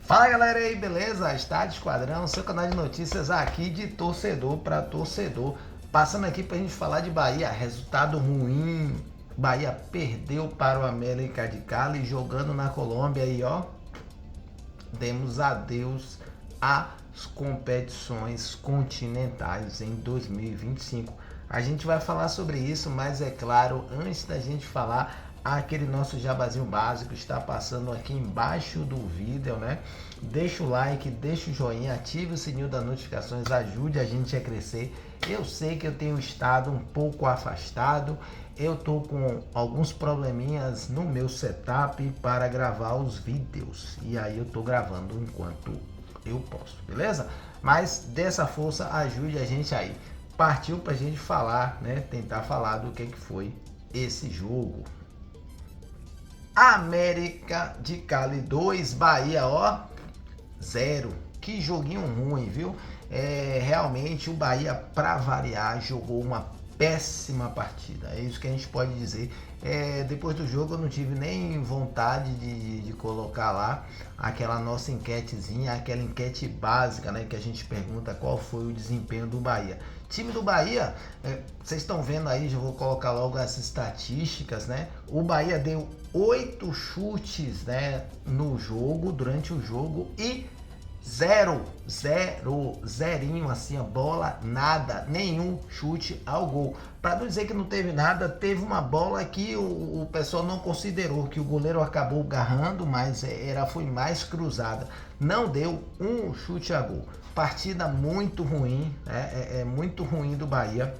Fala galera aí, beleza? Estádio Esquadrão, seu canal de notícias aqui de torcedor para torcedor. Passando aqui pra gente falar de Bahia, resultado ruim. Bahia perdeu para o América de Cali jogando na Colômbia e ó, demos adeus às competições continentais em 2025. A gente vai falar sobre isso, mas é claro, antes da gente falar, aquele nosso jabazinho básico está passando aqui embaixo do vídeo, né? Deixa o like, deixa o joinha, ative o sininho das notificações, ajude a gente a crescer. Eu sei que eu tenho estado um pouco afastado, eu tô com alguns probleminhas no meu setup para gravar os vídeos e aí eu tô gravando enquanto eu posso, beleza? Mas dessa força, ajude a gente aí. Partiu pra gente falar, né? Tentar falar do que foi esse jogo. América de Cali 2, Bahia, ó, 0. Que joguinho ruim, viu? Realmente o Bahia, para variar, jogou uma péssima partida. É isso que a gente pode dizer. Depois do jogo eu não tive nem vontade de colocar lá aquela nossa enquetezinha, aquela enquete básica, né? Que a gente pergunta qual foi o desempenho do Bahia. Time do Bahia, vocês estão vendo aí, já vou colocar logo as estatísticas, né? O Bahia deu 8 chutes, né, no jogo, durante o jogo, e zerinho assim, a bola, nada, nenhum chute ao gol. Para não dizer que não teve nada, teve uma bola que o pessoal não considerou, que o goleiro acabou agarrando, mas foi mais cruzada. Não deu um chute a gol. Partida muito ruim, muito ruim do Bahia,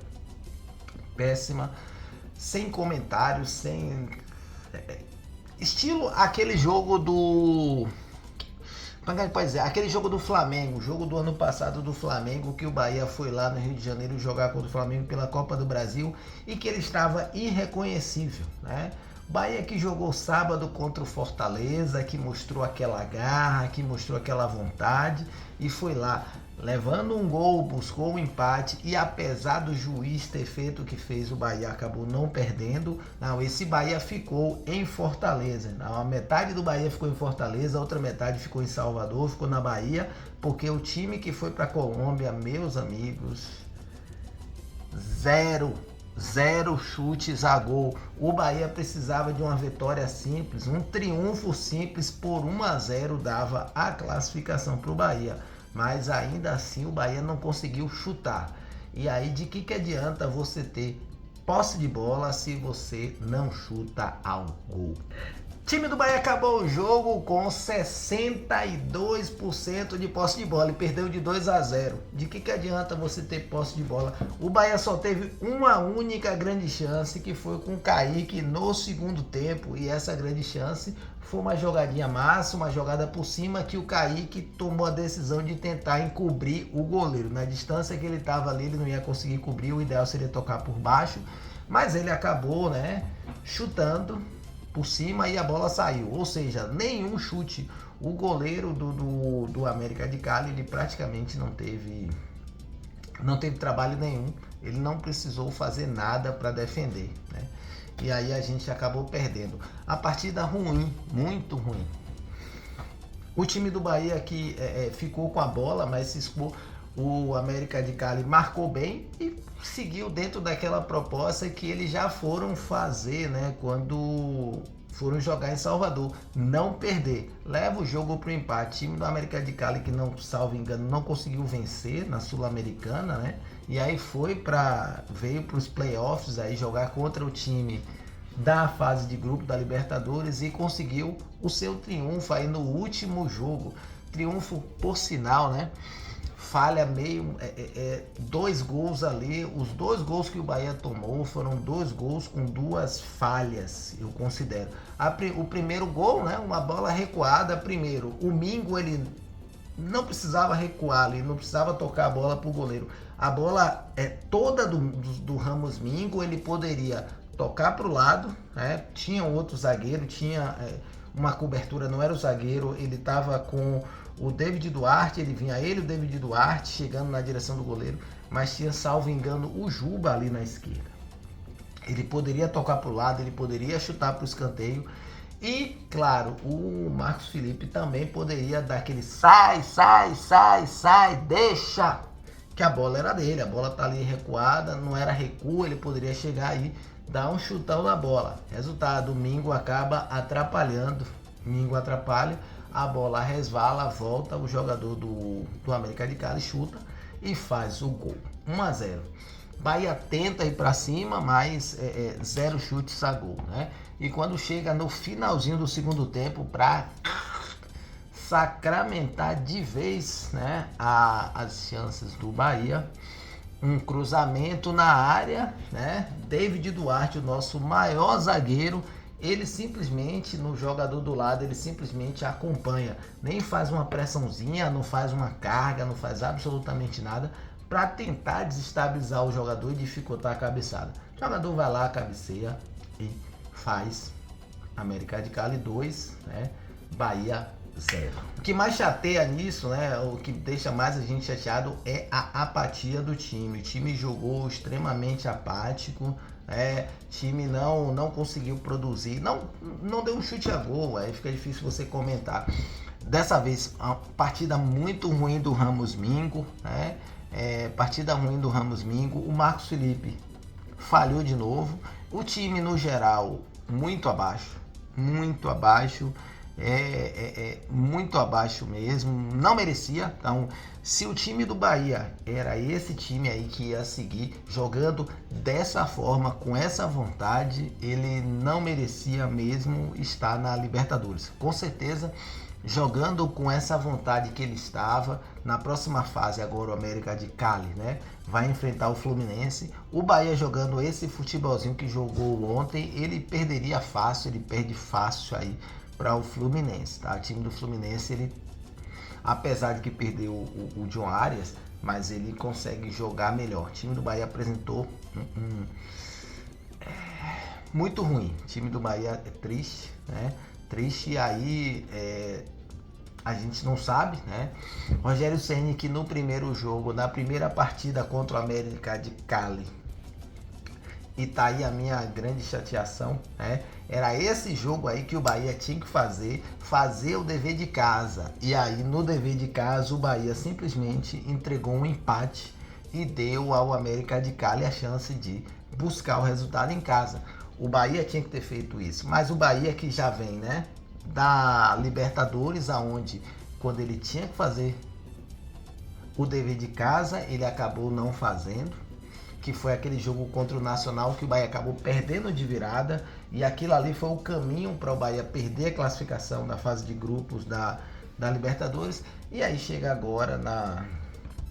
péssima, sem comentários, sem estilo aquele jogo do, pode dizer, aquele jogo do Flamengo, o jogo do ano passado do Flamengo, que o Bahia foi lá no Rio de Janeiro jogar contra o Flamengo pela Copa do Brasil e que ele estava irreconhecível, né? Bahia que jogou sábado contra o Fortaleza, que mostrou aquela garra, que mostrou aquela vontade e foi lá, levando um gol, buscou um empate e apesar do juiz ter feito o que fez, o Bahia acabou não perdendo. Não, esse Bahia ficou em Fortaleza. Não, a metade do Bahia ficou em Fortaleza, a outra metade ficou em Salvador, ficou na Bahia, porque o time que foi para a Colômbia, meus amigos, zero chutes a gol. O Bahia precisava de uma vitória simples, um triunfo simples por 1-0 dava a classificação para o Bahia. Mas ainda assim o Bahia não conseguiu chutar. E aí de que adianta você ter posse de bola se você não chuta ao gol? Time do Bahia acabou o jogo com 62% de posse de bola e perdeu de 2-0. De que adianta você ter posse de bola? O Bahia só teve uma única grande chance, que foi com o Kaique no segundo tempo. E essa grande chance foi uma jogadinha massa, uma jogada por cima que o Kaique tomou a decisão de tentar encobrir o goleiro. Na distância que ele estava ali, ele não ia conseguir cobrir, o ideal seria tocar por baixo. Mas ele acabou, né, chutando por cima e a bola saiu, ou seja, nenhum chute. O goleiro do América de Cali, ele praticamente não teve trabalho nenhum, ele não precisou fazer nada para defender, né? E aí a gente acabou perdendo. A partida ruim, muito ruim. O time do Bahia que ficou com a bola, mas se expôs. O América de Cali marcou bem e seguiu dentro daquela proposta que eles já foram fazer, né, quando foram jogar em Salvador, não perder, leva o jogo para o empate. O time do América de Cali, que não, salvo engano, não conseguiu vencer na Sul-Americana, né, e aí veio para os playoffs aí jogar contra o time da fase de grupo da Libertadores e conseguiu o seu triunfo aí no último jogo. Triunfo, por sinal, né, falha meio, 2 gols ali, os 2 gols que o Bahia tomou foram 2 gols com 2 falhas, eu considero. O primeiro gol, né, uma bola recuada, primeiro, o Mingo, ele não precisava recuar ali, não precisava tocar a bola pro goleiro. A bola toda do Ramos Mingo, ele poderia tocar pro lado, né, tinha outro zagueiro, tinha uma cobertura, não era o zagueiro, ele tava com o David Duarte, ele vinha o David Duarte chegando na direção do goleiro, mas tinha, salvo engano, o Juba ali na esquerda. Ele poderia tocar para o lado, ele poderia chutar para o escanteio E, claro, o Marcos Felipe também poderia dar aquele sai, sai, sai, sai, deixa, que a bola era dele, a bola tá ali recuada, não era recuo, ele poderia chegar aí, dar um chutão na bola. Resultado, o Mingo acaba atrapalhando, Mingo atrapalha, a bola resvala, volta, o jogador do América de Cali chuta e faz o gol. 1-0. Bahia tenta ir para cima, mas zero chutes a gol, né? E quando chega no finalzinho do segundo tempo para sacramentar de vez, né, as chances do Bahia, um cruzamento na área, né? David Duarte, o nosso maior zagueiro, ele simplesmente, no jogador do lado, ele simplesmente acompanha, nem faz uma pressãozinha, não faz uma carga, não faz absolutamente nada para tentar desestabilizar o jogador e dificultar a cabeçada. O jogador vai lá, cabeceia e faz América de Cali 2, né? Bahia 0. O que mais chateia nisso, né? O que deixa mais a gente chateado é a apatia do time. O time jogou extremamente apático, time não conseguiu produzir, não deu um chute a gol, aí fica difícil você comentar. Dessa vez, uma partida muito ruim do Ramos Mingo, né? Partida ruim do Ramos Mingo. O Marcos Felipe falhou de novo. O time no geral muito abaixo, muito abaixo, muito abaixo mesmo, não merecia. Então, se o time do Bahia era esse time aí que ia seguir jogando dessa forma, com essa vontade, ele não merecia mesmo estar na Libertadores. Com certeza, jogando com essa vontade que ele estava, na próxima fase agora o América de Cali, né, vai enfrentar o Fluminense. O Bahia jogando esse futebolzinho que jogou ontem, ele perderia fácil, ele perde fácil aí para o Fluminense, tá? O time do Fluminense, ele, apesar de que perdeu o John Arias, mas ele consegue jogar melhor. O time do Bahia apresentou muito ruim. O time do Bahia é triste, né? Triste, e aí a gente não sabe, né? Rogério Ceni, que no primeiro jogo, na primeira partida contra o América de Cali, e tá aí a minha grande chateação, né? Era esse jogo aí que o Bahia tinha que fazer o dever de casa. E aí no dever de casa o Bahia simplesmente entregou um empate e deu ao América de Cali a chance de buscar o resultado em casa. O Bahia tinha que ter feito isso, mas o Bahia que já vem, né, da Libertadores, aonde quando ele tinha que fazer o dever de casa, ele acabou não fazendo, que foi aquele jogo contra o Nacional que o Bahia acabou perdendo de virada, e aquilo ali foi o caminho para o Bahia perder a classificação da fase de grupos da Libertadores. E aí chega agora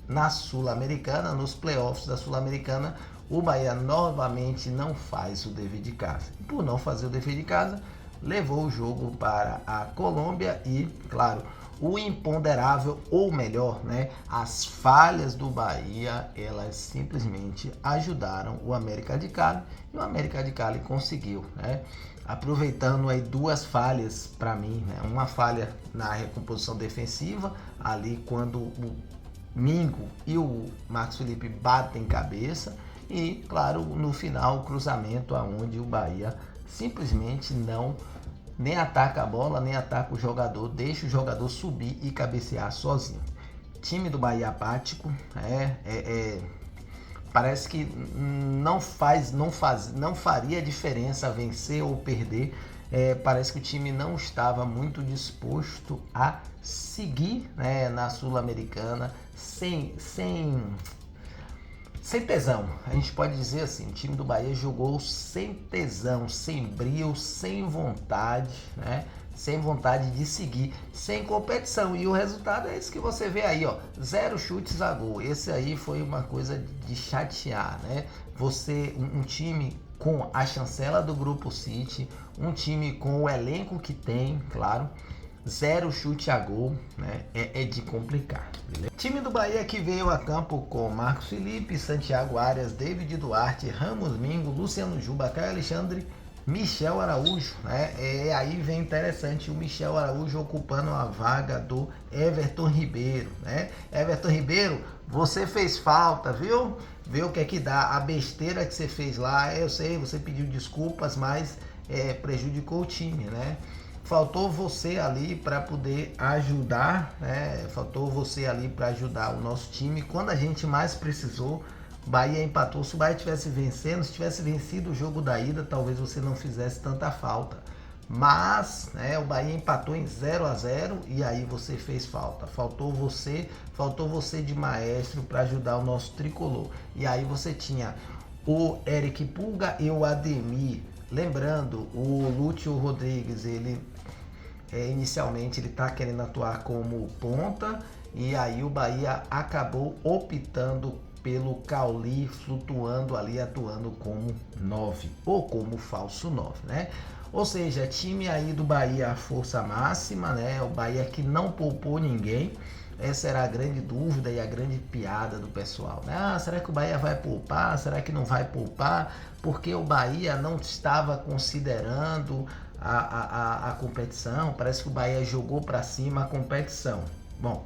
na Sul-Americana, nos playoffs da Sul-Americana, o Bahia novamente não faz o dever de casa. E por não fazer o dever de casa, levou o jogo para a Colômbia e, claro, o imponderável, ou melhor, né, as falhas do Bahia, elas simplesmente ajudaram o América de Cali, e o América de Cali conseguiu, né, aproveitando aí duas falhas para mim, né, uma falha na recomposição defensiva, ali quando o Mingo e o Marcos Felipe batem cabeça, e, claro, no final o cruzamento aonde o Bahia simplesmente nem ataca a bola, nem ataca o jogador, deixa o jogador subir e cabecear sozinho. Time do Bahia apático, parece que não faria diferença vencer ou perder. Parece que o time não estava muito disposto a seguir, né, na Sul-Americana sem tesão. A gente pode dizer assim, o time do Bahia jogou sem tesão, sem brio, sem vontade, né? Sem vontade de seguir, sem competição. E o resultado é esse que você vê aí, ó, 0 chutes a gol. Esse aí foi uma coisa de chatear, né? Um time com a chancela do Grupo City, um time com o elenco que tem, claro, 0 chute a gol, né? É de complicar, beleza? Time do Bahia que veio a campo com Marcos Felipe, Santiago Arias, David Duarte, Ramos Mingo, Luciano Juba, Caio Alexandre, Michel Araújo, né? Aí vem interessante, o Michel Araújo ocupando a vaga do Everton Ribeiro, né? Everton Ribeiro, você fez falta, viu? Vê o que é que dá, a besteira que você fez lá, eu sei, você pediu desculpas, mas prejudicou o time, né? Faltou você ali para poder ajudar, né? Faltou você ali para ajudar o nosso time quando a gente mais precisou. Bahia empatou. Se o Bahia tivesse vencendo, se tivesse vencido o jogo da ida, talvez você não fizesse tanta falta. Mas, né, o Bahia empatou em 0-0 e aí você fez falta. Faltou você de maestro para ajudar o nosso tricolor. E aí você tinha o Eric Pulga e o Ademir. Lembrando, o Lúcio Rodrigues, ele inicialmente ele está querendo atuar como ponta e aí o Bahia acabou optando pelo Cauli, flutuando ali, atuando como 9 ou como falso 9, né? Ou seja, time aí do Bahia a força máxima, né? O Bahia que não poupou ninguém. Essa era a grande dúvida e a grande piada do pessoal, né? Ah, será que o Bahia vai poupar? Será que não vai poupar? Porque o Bahia não estava considerando a competição. Parece que o Bahia jogou para cima a competição. Bom,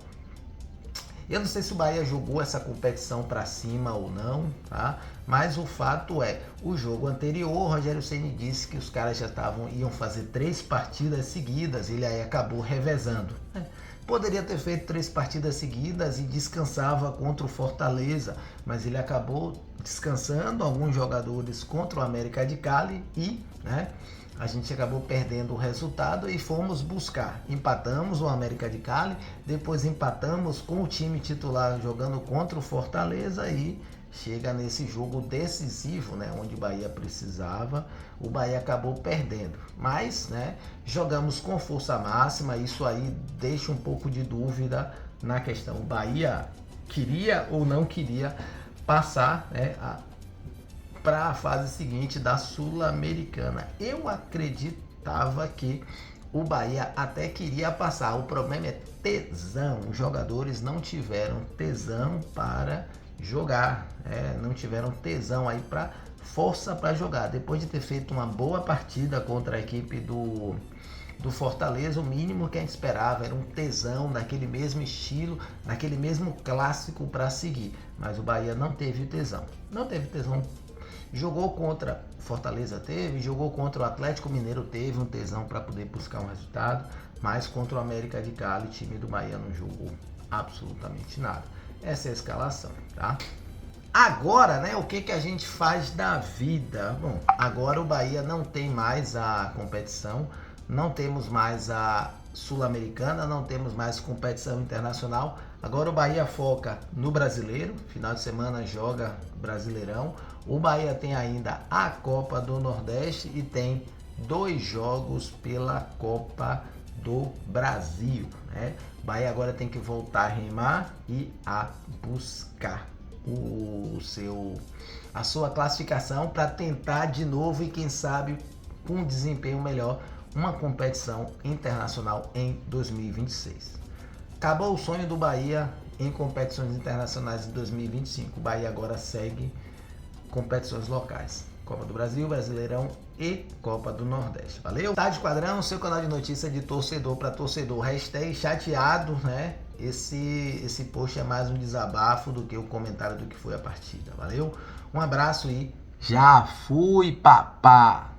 eu não sei se o Bahia jogou essa competição para cima ou não, tá? Mas o fato é, o jogo anterior, o Rogério Ceni disse que os caras iam fazer 3 partidas seguidas, ele aí acabou revezando. Poderia ter feito 3 partidas seguidas e descansava contra o Fortaleza, mas ele acabou descansando alguns jogadores contra o América de Cali e, né, a gente acabou perdendo o resultado e fomos buscar. Empatamos o América de Cali, depois empatamos com o time titular jogando contra o Fortaleza e chega nesse jogo decisivo, né, onde o Bahia precisava, o Bahia acabou perdendo. Mas, né, jogamos com força máxima, isso aí deixa um pouco de dúvida na questão. O Bahia queria ou não queria passar, né, para a fase seguinte da Sul-Americana. Eu acreditava que o Bahia até queria passar. O problema é tesão. Os jogadores não tiveram tesão para jogar, não tiveram tesão aí para força para jogar. Depois de ter feito uma boa partida contra a equipe do Fortaleza, o mínimo que a gente esperava era um tesão daquele mesmo estilo, daquele mesmo clássico para seguir. Mas o Bahia não teve tesão. Não teve tesão. Jogou contra Fortaleza, jogou contra o Atlético Mineiro, teve um tesão para poder buscar um resultado, mas contra o América de Cali, o time do Bahia não jogou absolutamente nada. Essa é a escalação, tá? Agora, né, o que a gente faz da vida? Bom, agora o Bahia não tem mais a competição, não temos mais a Sul-Americana, não temos mais competição internacional. Agora o Bahia foca no Brasileiro, final de semana joga Brasileirão. O Bahia tem ainda a Copa do Nordeste e tem 2 jogos pela Copa do Brasil, né? O Bahia agora tem que voltar a remar e a buscar a sua classificação para tentar de novo e quem sabe com um desempenho melhor uma competição internacional em 2026. Acabou o sonho do Bahia em competições internacionais em 2025. O Bahia agora segue competições locais. Copa do Brasil, Brasileirão e Copa do Nordeste. Valeu? Tá de Quadrão, seu canal de notícia de torcedor para torcedor. Hashtag chateado, né? Esse post é mais um desabafo do que o comentário do que foi a partida. Valeu? Um abraço e já fui, papá!